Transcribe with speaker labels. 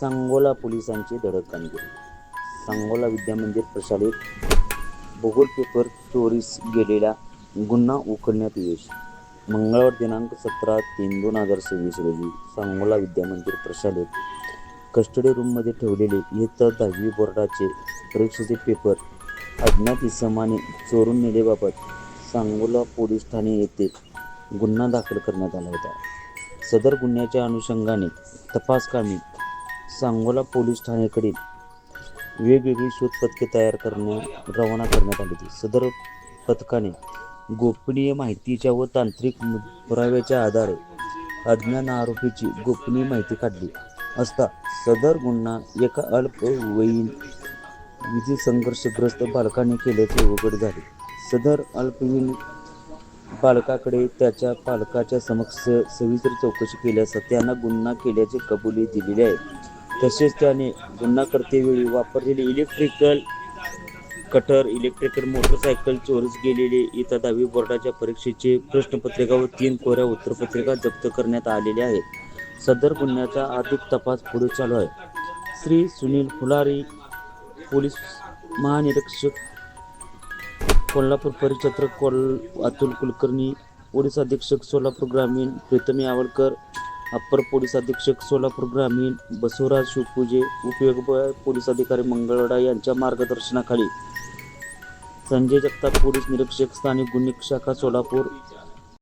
Speaker 1: सांगोला पोलिसांची धडक कामगिरी. सांगोला विद्यामंदिर प्रशालेत भूगोल पेपर चोरीस गेलेला गुन्हा उकलण्यात यश. मंगळवार दिनांक 17/3/2026 रोजी सांगोला विद्यामंदिर प्रशालेत कस्टडी रूममध्ये ठेवलेले इयत्ता 10वी बोर्डाचे परीक्षेचे पेपर अज्ञात इसमाने चोरून नेल्याबाबत सांगोला पोलीस ठाणे येथे गुन्हा दाखल करण्यात आला होता. सदर गुन्ह्याच्या अनुषंगाने तपासकामी सांगोला पोलीस ठाण्याकडील वेगवेगळी शोध पथके रवाना करण्यात आली होती. सदर पथकाने गोपनीय माहितीच्या व तांत्रिक पुराव्याच्या आधारे अज्ञात आरोपीची गोपनीय माहिती काढली असता सदर गुन्हा एका अल्पवयीन विधी संघर्षग्रस्त बालकाने केल्याचे उघड झाले. सदर अल्पवयीन बालकाकडे त्याच्या पालकाच्या समक्ष सविस्तर चौकशी केली असता त्यानं गुन्हा केल्याची कबुली दिलेली आहे. तसेच त्याने गुन्हा करतेवेळी वापरलेले इलेक्ट्रिकल कटर, इलेक्ट्रिकल मोटरसायकल, चोरीस गेलेले इयत्ता 10वी बोर्डाच्या परीक्षेचे प्रश्नपत्रिका व 3 कोऱ्या उत्तरपत्रिका जप्त करण्यात आलेल्या आहेत. सदर गुन्ह्याचा अधिक तपास पुढे चालू आहे. श्री सुनील फुलारी, पोलीस महानिरीक्षक कोल्हापूर, परिचारक अतुल कुलकर्णी, पोलीस अधीक्षक सोलापूर ग्रामीण प्रीतम यावलकर, अप्पर पोलीस अधीक्षक सोलापूर ग्रामीण बसवराज शिवपूजे, उपविभाग पोलीस अधिकारी मंगळवेढा यांच्या मार्गदर्शनाखाली संजय जगताप, पोलीस निरीक्षक स्थानिक गुन्हे शाखा सोलापूर,